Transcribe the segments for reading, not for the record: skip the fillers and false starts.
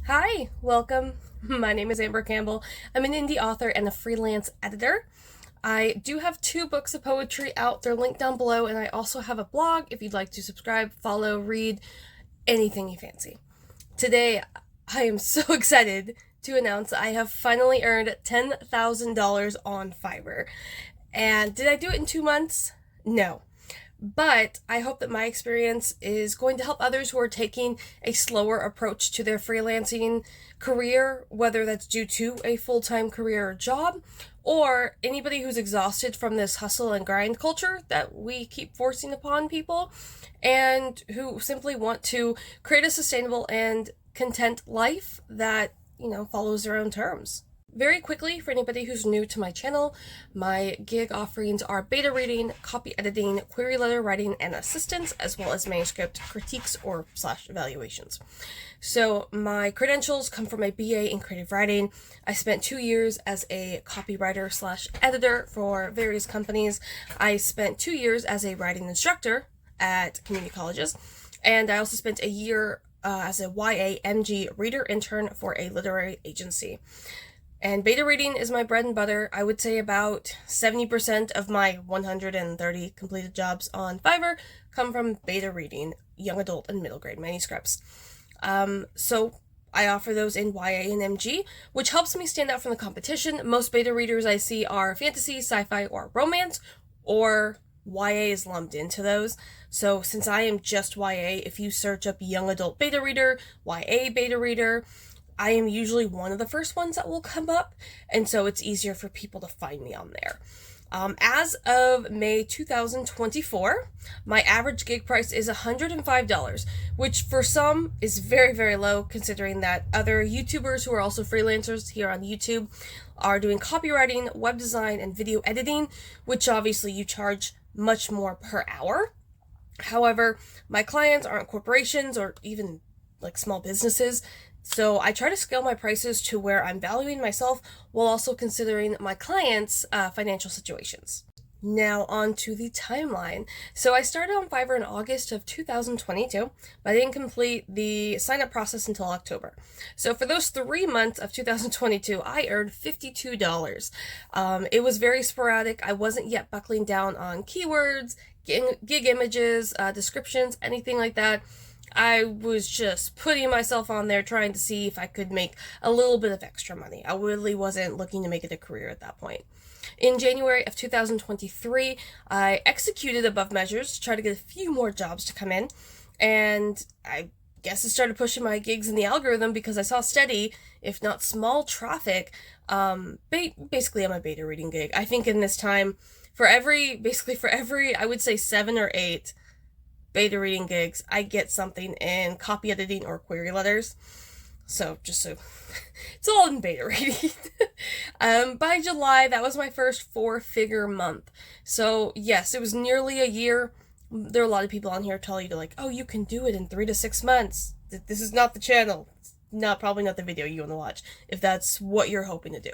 Hi, welcome. My name is Amber Campbell. I'm an indie author and a freelance editor. I do have 2 books of poetry out. They're linked down below, and I also have a blog if you'd like to subscribe, follow, read, anything you fancy. Today, I am so excited to announce I have finally earned $10,000 on Fiverr. And did I do it in 2 months? No. But I hope that my experience is going to help others who are taking a slower approach to their freelancing career, whether that's due to a full-time career or job, or anybody who's exhausted from this hustle and grind culture that we keep forcing upon people, and who simply want to create a sustainable and content life that, follows their own terms. Very quickly, for anybody who's new to my channel, my gig offerings are beta reading, copy editing, query letter writing, and assistance, as well as manuscript critiques or / evaluations. So my credentials come from a BA in creative writing. I spent 2 years as a copywriter / editor for various companies. I spent 2 years as a writing instructor at community colleges, and I also spent a year as a YA MG reader intern for a literary agency. And beta reading is my bread and butter. I would say about 70% of my 130 completed jobs on Fiverr come from beta reading young adult and middle grade manuscripts. So I offer those in YA and MG, which helps me stand out from the competition. Most beta readers I see are fantasy, sci-fi, or romance, or YA is lumped into those. So since I am just YA, if you search up young adult beta reader, YA beta reader, I am usually one of the first ones that will come up, and so it's easier for people to find me on there. As of May 2024, my average gig price is $105, which for some is very, very low, considering that other YouTubers who are also freelancers here on YouTube are doing copywriting, web design, and video editing, which obviously you charge much more per hour. However, my clients aren't corporations or even like small businesses, so I try to scale my prices to where I'm valuing myself while also considering my clients' financial situations. Now on to the timeline. So I started on Fiverr in August of 2022, but I didn't complete the sign-up process until October. So for those 3 months of 2022, I earned $52. It was very sporadic. I wasn't yet buckling down on keywords, gig images, descriptions, anything like that. I was just putting myself on there trying to see if I could make a little bit of extra money. I really wasn't looking to make it a career at that point. In January of 2023, I executed above measures to try to get a few more jobs to come in, and I guess it started pushing my gigs in the algorithm because I saw steady, if not small, traffic. Basically, I'm a beta reading gig. I think in this time, for every, I would say 7 or 8 beta reading gigs, I get something in copy editing or query letters. So it's all in beta reading. By July, that was my first 4-figure month. So yes, it was nearly a year. There are a lot of people on here tell you oh, you can do it in 3 to 6 months. This is not the channel. It's probably not the video you want to watch if that's what you're hoping to do.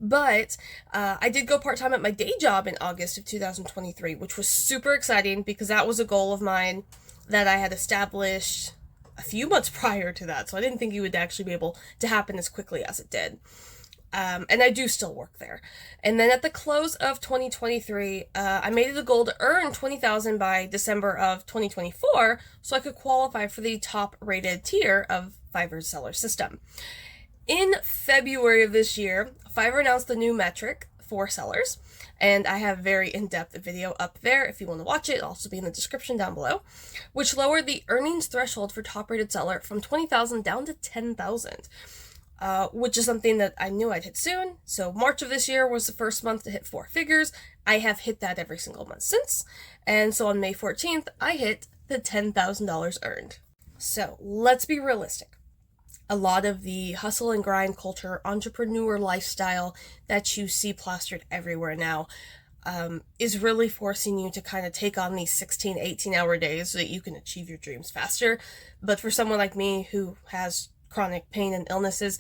But I did go part-time at my day job in August of 2023, which was super exciting because that was a goal of mine that I had established a few months prior to that. So I didn't think it would actually be able to happen as quickly as it did. And I do still work there. And then at the close of 2023, I made it a goal to earn $20,000 by December of 2024 so I could qualify for the top-rated tier of Fiverr's seller system. In February of this year, Fiverr announced the new metric for sellers, and I have a very in-depth video up there if you want to watch it. It'll also be in the description down below, which lowered the earnings threshold for top-rated seller from $20,000 down to $10,000, which is something that I knew I'd hit soon. So March of this year was the first month to hit 4 figures. I have hit that every single month since, and so on May 14th, I hit the $10,000 earned. So let's be realistic. A lot of the hustle and grind culture, entrepreneur lifestyle that you see plastered everywhere now is really forcing you to kind of take on these 16, 18-hour days so that you can achieve your dreams faster. But for someone like me who has chronic pain and illnesses,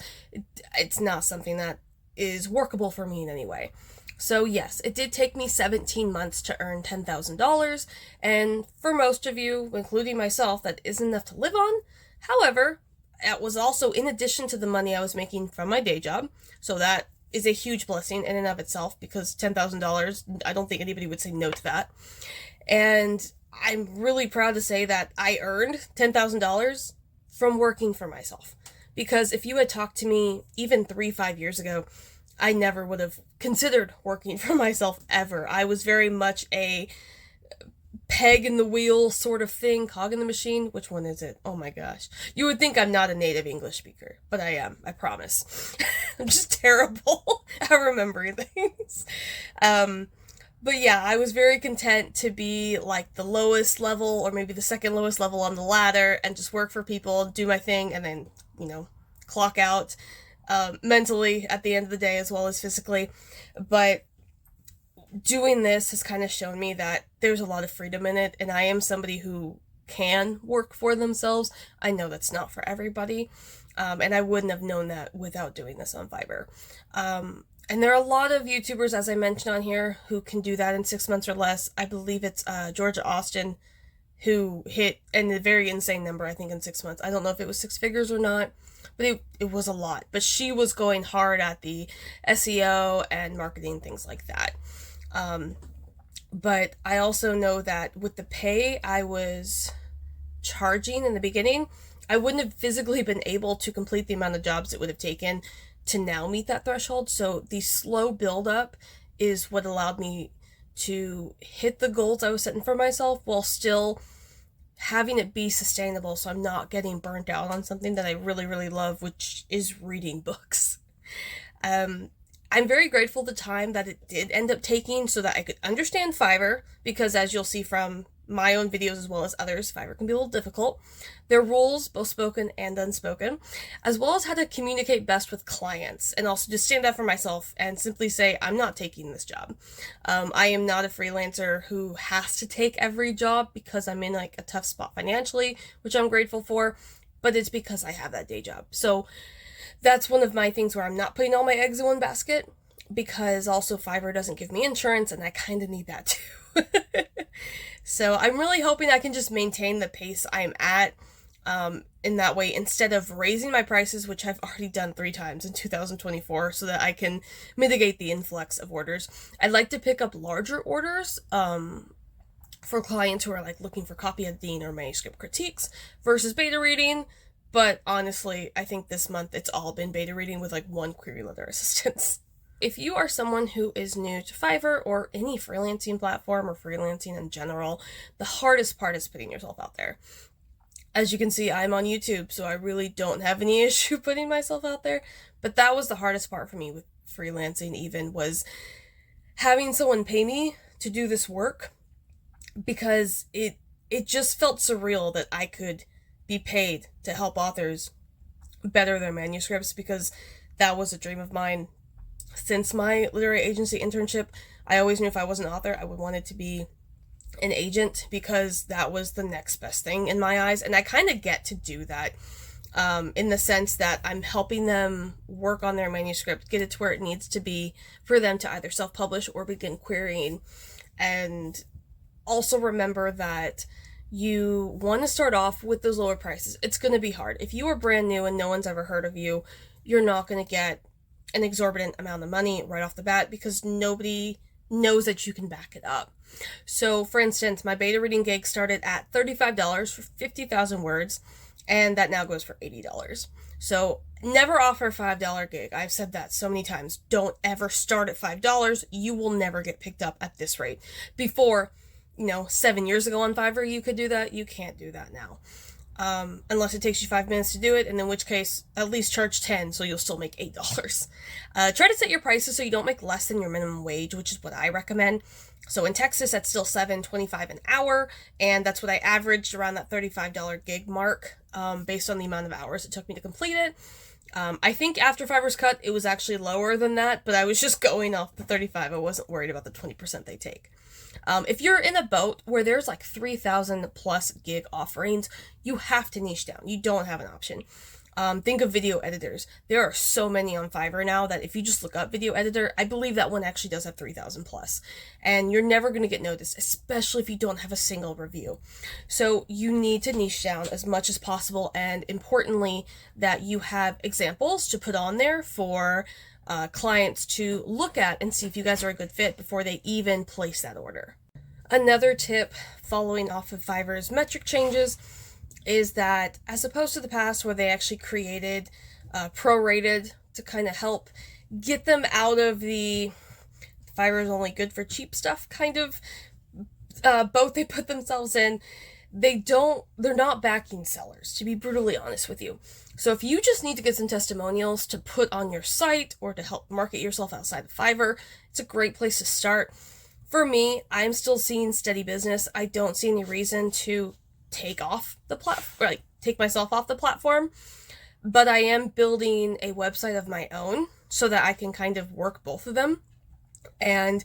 it's not something that is workable for me in any way. So yes, it did take me 17 months to earn $10,000, and for most of you, including myself, that isn't enough to live on. However, that was also in addition to the money I was making from my day job. So that is a huge blessing in and of itself, because $10,000, I don't think anybody would say no to that. And I'm really proud to say that I earned $10,000 from working for myself. Because if you had talked to me even 3-5 years ago, I never would have considered working for myself ever. I was very much a peg in the wheel sort of thing, cog in the machine. Which one is it? Oh my gosh. You would think I'm not a native English speaker, but I am, I promise. I'm just terrible at remembering things. But yeah, I was very content to be like the lowest level, or maybe the second lowest level on the ladder, and just work for people, do my thing, and then, clock out mentally at the end of the day as well as physically. But doing this has kind of shown me that there's a lot of freedom in it, and I am somebody who can work for themselves. I know that's not for everybody, and I wouldn't have known that without doing this on Fiverr. And there are a lot of YouTubers, as I mentioned on here, who can do that in 6 months or less. I believe it's Georgia Austin, who hit a very insane number, I think, in 6 months. I don't know if it was 6 figures or not, but it was a lot. But she was going hard at the SEO and marketing, things like that. But I also know that with the pay I was charging in the beginning, I wouldn't have physically been able to complete the amount of jobs it would have taken to now meet that threshold. So the slow build up is what allowed me to hit the goals I was setting for myself while still having it be sustainable, so I'm not getting burnt out on something that I really, really love, which is reading books. I'm very grateful the time that it did end up taking so that I could understand Fiverr, because as you'll see from my own videos as well as others, Fiverr can be a little difficult. There are rules, both spoken and unspoken, as well as how to communicate best with clients, and also just stand up for myself and simply say, I'm not taking this job. I am not a freelancer who has to take every job because I'm in like a tough spot financially, which I'm grateful for, but it's because I have that day job. So that's one of my things where I'm not putting all my eggs in one basket, because also Fiverr doesn't give me insurance, and I kind of need that too. So I'm really hoping I can just maintain the pace I'm at in that way, instead of raising my prices, which I've already done 3 times in 2024, so that I can mitigate the influx of orders. I'd like to pick up larger orders for clients who are like looking for copy editing or manuscript critiques versus beta reading. But honestly, I think this month it's all been beta reading with like 1 query letter assistance. If you are someone who is new to Fiverr or any freelancing platform or freelancing in general, the hardest part is putting yourself out there. As you can see, I'm on YouTube, so I really don't have any issue putting myself out there. But that was the hardest part for me with freelancing even, was having someone pay me to do this work, because it just felt surreal that I could be paid to help authors better their manuscripts, because that was a dream of mine since my literary agency internship. I always knew if I was an author, I would want it to be an agent, because that was the next best thing in my eyes. And I kind of get to do that in the sense that I'm helping them work on their manuscript, get it to where it needs to be for them to either self-publish or begin querying. And also remember that you want to start off with those lower prices. It's going to be hard. If you are brand new and no one's ever heard of you, you're not going to get an exorbitant amount of money right off the bat, because nobody knows that you can back it up. So for instance, my beta reading gig started at $35 for 50,000 words, and that now goes for $80. So never offer a $5 gig. I've said that so many times. Don't ever start at $5. You will never get picked up at this rate. Before, 7 years ago on Fiverr, you could do that. You can't do that now. Unless it takes you 5 minutes to do it, and in which case, at least charge 10, so you'll still make $8. Try to set your prices so you don't make less than your minimum wage, which is what I recommend. So in Texas, that's still $7.25 an hour, and that's what I averaged around that $35 gig mark, based on the amount of hours it took me to complete it. I think after Fiverr's cut, it was actually lower than that, but I was just going off the 35. I wasn't worried about the 20% they take. If you're in a boat where there's like 3,000 plus gig offerings, you have to niche down. You don't have an option. Think of video editors. There are so many on Fiverr now that if you just look up video editor, I believe that one actually does have 3,000 plus. And you're never going to get noticed, especially if you don't have a single review. So you need to niche down as much as possible, and importantly, that you have examples to put on there for clients to look at and see if you guys are a good fit before they even place that order. Another tip following off of Fiverr's metric changes is that, as opposed to the past where they actually created prorated to kind of help get them out of the Fiverr is only good for cheap stuff kind of boat they put themselves in, they're not backing sellers, to be brutally honest with you. So if you just need to get some testimonials to put on your site or to help market yourself outside of Fiverr, it's a great place to start. For me, I'm still seeing steady business. I don't see any reason to take myself off the platform, but I am building a website of my own so that I can kind of work both of them. And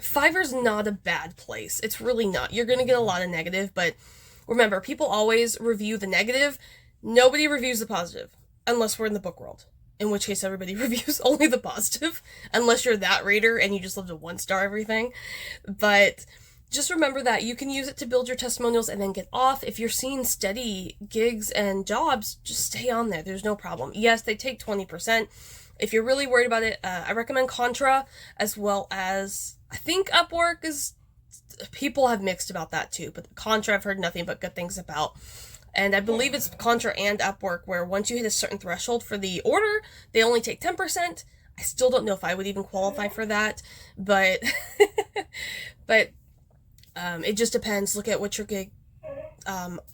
Fiverr's not a bad place. It's really not. You're going to get a lot of negative, but remember, people always review the negative. Nobody reviews the positive unless we're in the book world, in which case everybody reviews only the positive, unless you're that reader and you just love to 1-star everything. But just remember that you can use it to build your testimonials and then get off. If you're seeing steady gigs and jobs, just stay on there. There's no problem. Yes, they take 20%. If you're really worried about it, I recommend Contra, as well as, I think Upwork is, people have mixed about that too, but Contra I've heard nothing but good things about. And I believe it's Contra and Upwork where once you hit a certain threshold for the order, they only take 10%. I still don't know if I would even qualify for that, but it just depends. Look at what your gig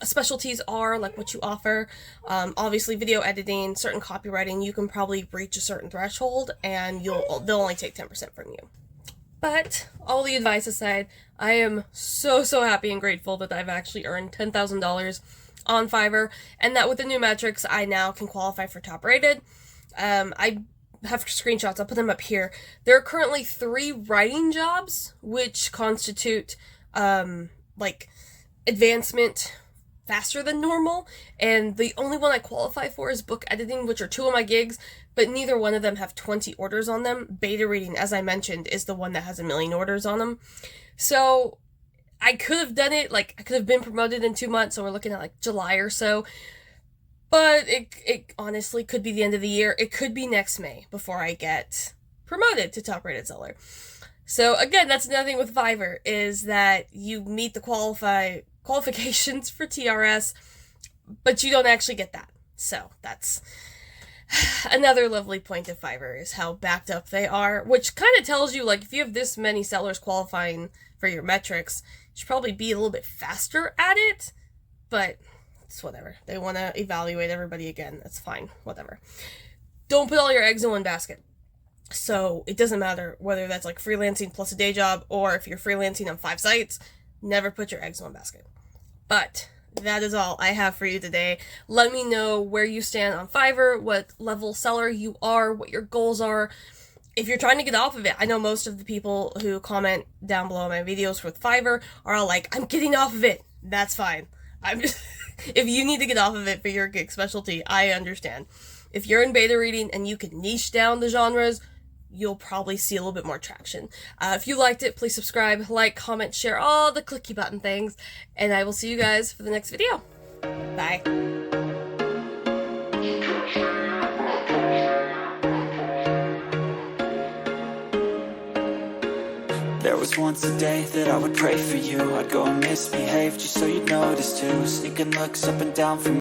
specialties are, like what you offer. Obviously video editing, certain copywriting, you can probably reach a certain threshold and they'll only take 10% from you. But all the advice aside, I am so happy and grateful that I've actually earned $10,000 on Fiverr, and that with the new metrics, I now can qualify for top rated. I have screenshots, I'll put them up here. There are currently 3 writing jobs, which constitute like advancement faster than normal, and the only one I qualify for is book editing, which are 2 of my gigs, but neither one of them have 20 orders on them. Beta reading, as I mentioned, is the one that has 1 million orders on them. So I could have done it, like, I could have been promoted in 2 months, so we're looking at like July or so, but it honestly could be the end of the year. It could be next May before I get promoted to top rated seller. So again, that's another thing with Fiverr, is that you meet the qualifications for TRS, but you don't actually get that. So that's another lovely point of Fiverr, is how backed up they are, which kind of tells you, like, if you have this many sellers qualifying for your metrics, you should probably be a little bit faster at it, but it's whatever. They want to evaluate everybody again. That's fine. Whatever. Don't put all your eggs in one basket. So it doesn't matter whether that's like freelancing plus a day job, or if you're freelancing on 5 sites, never put your eggs in one basket. But that is all I have for you today. Let me know where you stand on Fiverr, what level seller you are, what your goals are. If you're trying to get off of it, I know most of the people who comment down below my videos with Fiverr are all like, I'm getting off of it. That's fine. If you need to get off of it for your gig specialty, I understand. If you're in beta reading and you can niche down the genres, you'll probably see a little bit more traction. If you liked it, please subscribe, like, comment, share, all the clicky button things, and I will see you guys for the next video. Bye. There was once a day that I would pray for you. I'd go and misbehave just so you'd notice too. Sneaking looks up and down from